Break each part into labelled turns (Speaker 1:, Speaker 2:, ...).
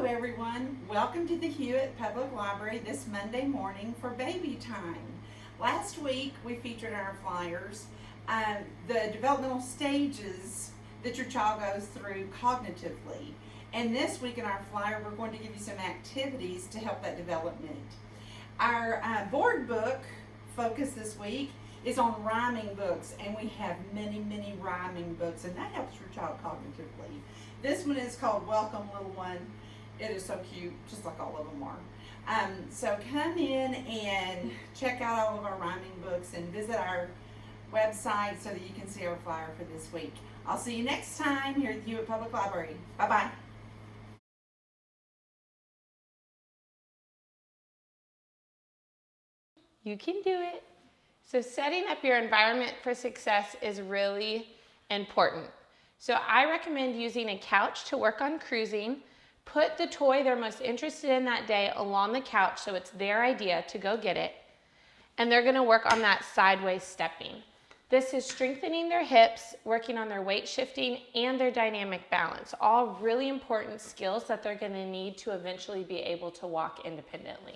Speaker 1: Hello everyone, welcome to the Hewitt Public Library this Monday morning for baby time. Last week we featured in our flyers the developmental stages that your child goes through cognitively. And this week in our flyer we're going to give you some activities to help that development. Our board book focus this week is on rhyming books, and we have many rhyming books, and that helps your child cognitively. This one is called Welcome Little One. It is so cute, just like all of them are. So come in and check out all of our rhyming books and visit our website so that you can see our flyer for this week. I'll see you next time here at the Hewitt Public Library. Bye-bye.
Speaker 2: You can do it. So setting up your environment for success is really important. So I recommend using a couch to work on cruising. Put the toy they're most interested in that day along the couch so it's their idea to go get it. And they're gonna work on that sideways stepping. This is strengthening their hips, working on their weight shifting, and their dynamic balance. All really important skills that they're gonna need to eventually be able to walk independently.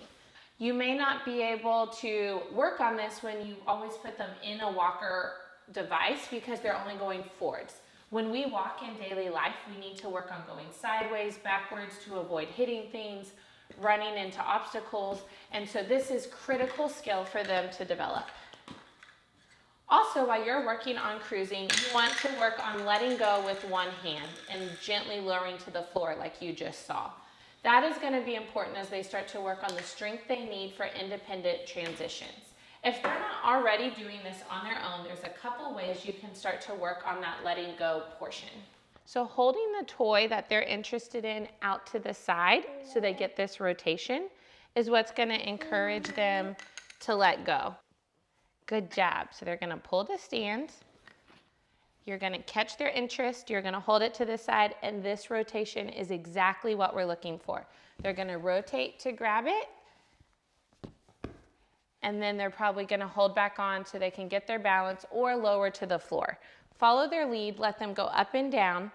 Speaker 2: You may not be able to work on this when you always put them in a walker device because they're only going forwards. When we walk in daily life, we need to work on going sideways, backwards to avoid hitting things, running into obstacles, and so this is critical skill for them to develop. Also, while you're working on cruising, you want to work on letting go with one hand and gently lowering to the floor like you just saw. That is going to be important as they start to work on the strength they need for independent transitions. If they're not already doing this on their own, there's a couple ways you can start to work on that letting go portion. So holding the toy that they're interested in out to the side so they get this rotation is what's going to encourage them to let go. Good job. So they're going to pull the stand. You're going to catch their interest, you're going to hold it to the side, and this rotation is exactly what we're looking for. They're going to rotate to grab it, and then they're probably going to hold back on so they can get their balance or lower to the floor. Follow their lead, let them go up and down,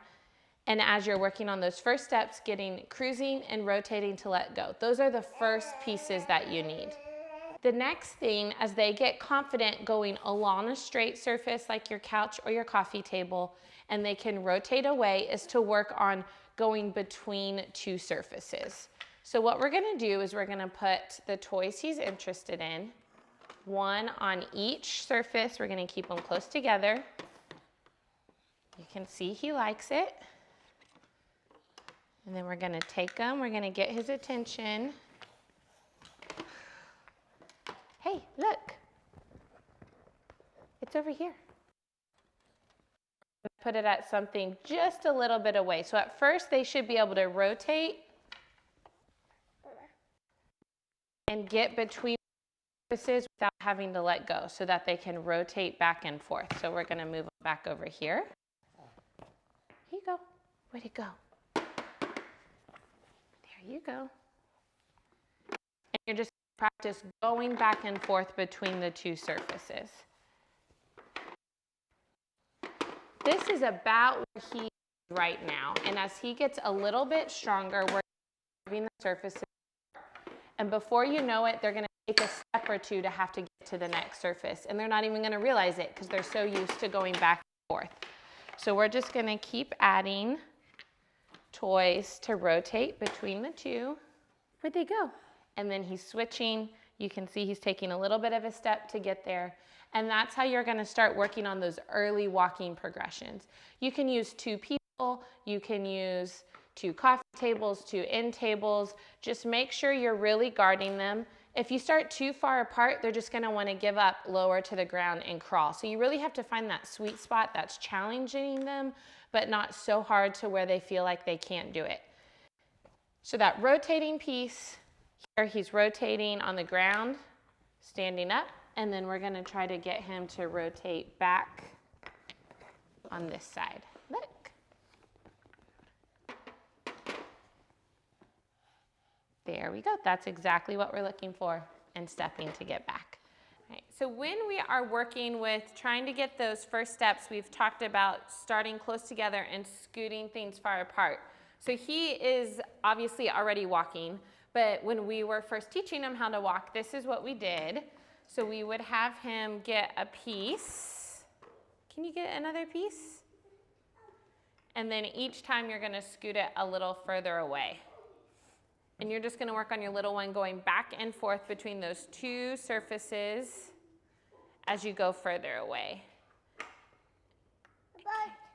Speaker 2: and as you're working on those first steps, getting cruising and rotating to let go. Those are the first pieces that you need. The next thing, as they get confident going along a straight surface like your couch or your coffee table, and they can rotate away, is to work on going between two surfaces. So what we're gonna do is we're gonna put the toys he's interested in, one on each surface. We're gonna keep them close together. You can see he likes it. And then we're gonna take them, we're gonna get his attention. Hey, look, it's over here. Put it at something just a little bit away. So at first they should be able to rotate and get between surfaces without having to let go so that they can rotate back and forth. So we're gonna move back over here. Here you go, where'd it go? There you go. And you're just practice going back and forth between the two surfaces. This is about where he is right now, and as he gets a little bit stronger, we're moving the surfaces, and before you know it, they're going to take a step or two to have to get to the next surface, and they're not even going to realize it because they're so used to going back and forth. So we're just going to keep adding toys to rotate between the two. Where'd they go? And then he's switching. You can see he's taking a little bit of a step to get there. And that's how you're gonna start working on those early walking progressions. You can use two people, you can use two coffee tables, two end tables. Just make sure you're really guarding them. If you start too far apart, they're just gonna wanna give up, lower to the ground, and crawl. So you really have to find that sweet spot that's challenging them, but not so hard to where they feel like they can't do it. So that rotating piece, here he's rotating on the ground, standing up, and then we're going to try to get him to rotate back on this side. Look. There we go. That's exactly what we're looking for, and stepping to get back. All right, so when we are working with trying to get those first steps, we've talked about starting close together and scooting things far apart. So he is obviously already walking, but when we were first teaching him how to walk, this is what we did. So we would have him get a piece. Can you get another piece? And then each time you're going to scoot it a little further away. And you're just going to work on your little one going back and forth between those two surfaces as you go further away.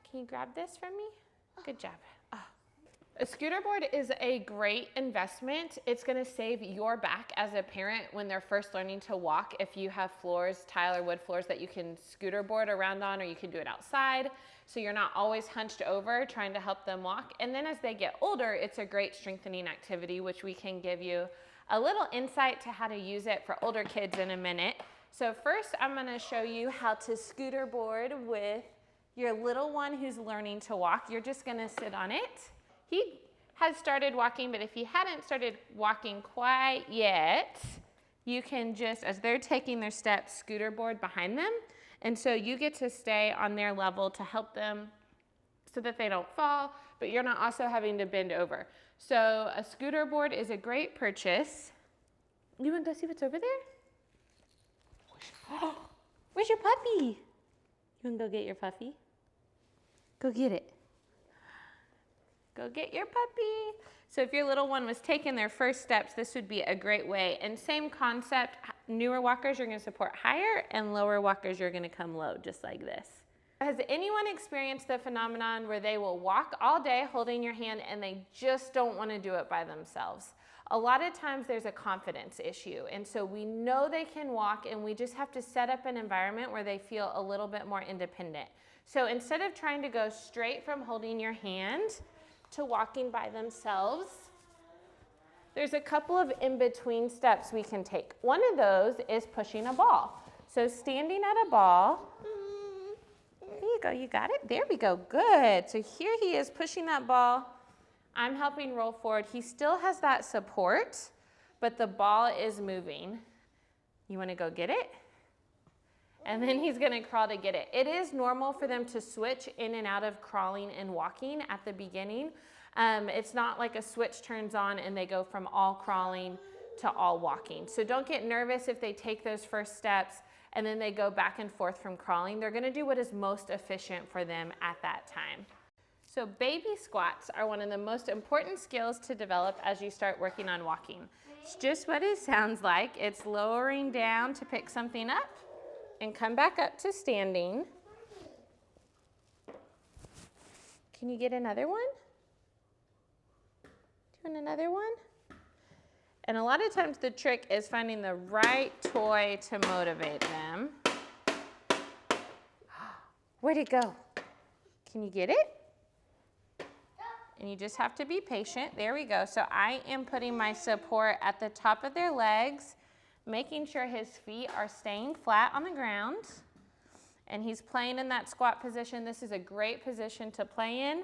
Speaker 2: Can you grab this from me? Good job. Oh. A scooter board is a great investment. It's going to save your back as a parent when they're first learning to walk. If you have floors, tile or wood floors that you can scooter board around on, or you can do it outside, so you're not always hunched over trying to help them walk. And then as they get older, it's a great strengthening activity, which we can give you a little insight to how to use it for older kids in a minute. So first, I'm going to show you how to scooter board with your little one who's learning to walk. You're just going to sit on it. He has started walking, but if he hadn't started walking quite yet, you can just, as they're taking their steps, scooter board behind them. And so you get to stay on their level to help them so that they don't fall, but you're not also having to bend over. So a scooter board is a great purchase. You want to go see what's over there? Where's your puppy? You want to go get your puppy? Go get it. Go get your puppy. So if your little one was taking their first steps, this would be a great way. And same concept, newer walkers you're going to support higher, and lower walkers you're going to come low, just like this. Has anyone experienced the phenomenon where they will walk all day holding your hand and they just don't want to do it by themselves? A lot of times there's a confidence issue, and so we know they can walk, and we just have to set up an environment where they feel a little bit more independent. So instead of trying to go straight from holding your hand to walking by themselves, there's a couple of in-between steps we can take. One of those is pushing a ball. So standing at a ball, there you go, you got it? There we go, good. So here he is pushing that ball. I'm helping roll forward. He still has that support, but the ball is moving. You wanna go get it? And then he's gonna crawl to get it. It is normal for them to switch in and out of crawling and walking at the beginning. It's not like a switch turns on and they go from all crawling to all walking. So don't get nervous if they take those first steps and then they go back and forth from crawling. They're gonna do what is most efficient for them at that time. So baby squats are one of the most important skills to develop as you start working on walking. It's just what it sounds like. It's lowering down to pick something up and come back up to standing. Can you get another one? Do you want another one? And a lot of times the trick is finding the right toy to motivate them. Where'd it go? Can you get it? And you just have to be patient. There we go. So I am putting my support at the top of their legs, making sure his feet are staying flat on the ground. And he's playing in that squat position. This is a great position to play in.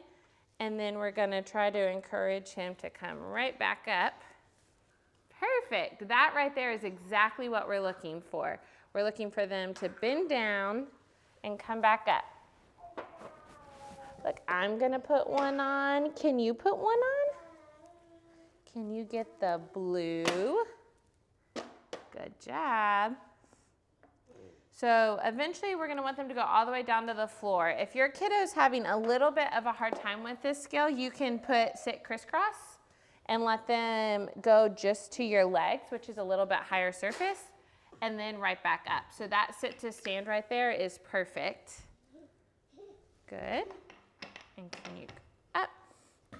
Speaker 2: And then we're gonna try to encourage him to come right back up. Perfect. That right there is exactly what we're looking for. We're looking for them to bend down and come back up. Look, I'm gonna put one on. Can you put one on? Can you get the blue? Good job. So eventually we're gonna want them to go all the way down to the floor. If your kiddo's having a little bit of a hard time with this skill, you can sit crisscross and let them go just to your legs, which is a little bit higher surface, and then right back up. So that sit to stand right there is perfect. Good. And can you up?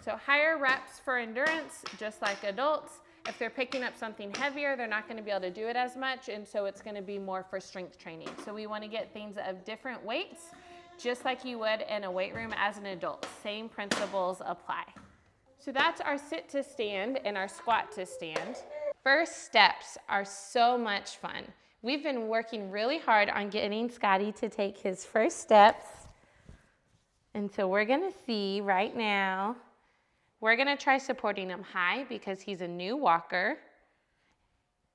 Speaker 2: So higher reps for endurance, just like adults. If they're picking up something heavier, they're not going to be able to do it as much, and so it's going to be more for strength training. So we want to get things of different weights, just like you would in a weight room as an adult. Same principles apply. So that's our sit to stand and our squat to stand. First steps are so much fun. We've been working really hard on getting Scotty to take his first steps. And so we're gonna see right now, we're gonna try supporting him high because he's a new walker.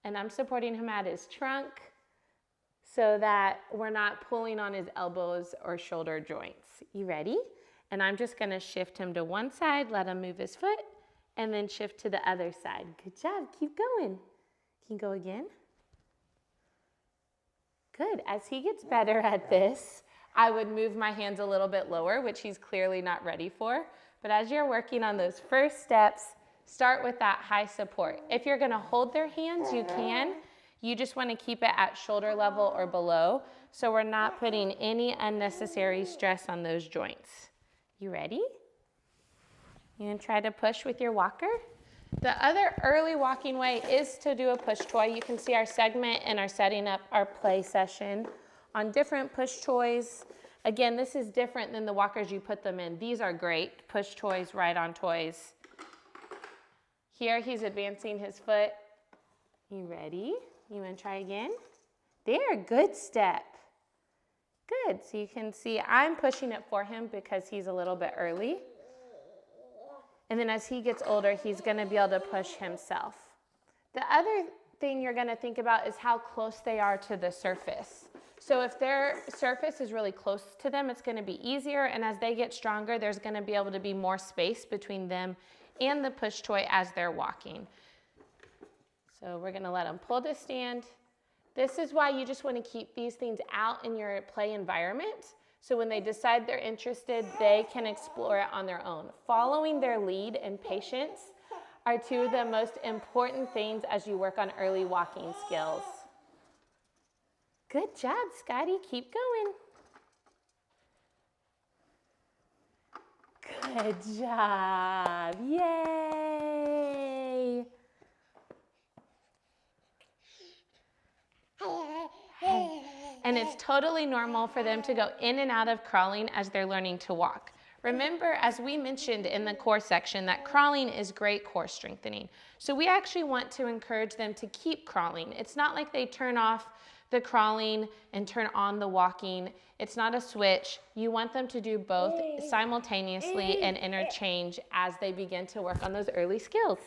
Speaker 2: And I'm supporting him at his trunk so that we're not pulling on his elbows or shoulder joints. You ready? And I'm just gonna shift him to one side, let him move his foot, and then shift to the other side. Good job, keep going. Can you go again? Good, as he gets better at this, I would move my hands a little bit lower, which he's clearly not ready for. But as you're working on those first steps, start with that high support. If you're gonna hold their hands, you can. You just wanna keep it at shoulder level or below, so we're not putting any unnecessary stress on those joints. You ready? You gonna try to push with your walker? The other early walking way is to do a push toy. You can see our segment and our setting up our play session on different push toys. Again, this is different than the walkers you put them in. These are great, push toys, ride-on toys. Here he's advancing his foot. You ready? You wanna try again? There, good step. Good, so you can see I'm pushing it for him because he's a little bit early. And then as he gets older, he's gonna be able to push himself. The other thing you're gonna think about is how close they are to the surface. So if their surface is really close to them, it's gonna be easier, and as they get stronger, there's gonna be able to be more space between them and the push toy as they're walking. So we're gonna let them pull to stand. This is why you just wanna keep these things out in your play environment. So when they decide they're interested, they can explore it on their own. Following their lead and patience are two of the most important things as you work on early walking skills. Good job, Scotty. Keep going. Good job. Yay. And it's totally normal for them to go in and out of crawling as they're learning to walk. Remember, as we mentioned in the core section, that crawling is great core strengthening. So we actually want to encourage them to keep crawling. It's not like they turn off the crawling and turn on the walking. It's not a switch. You want them to do both simultaneously and interchange as they begin to work on those early skills.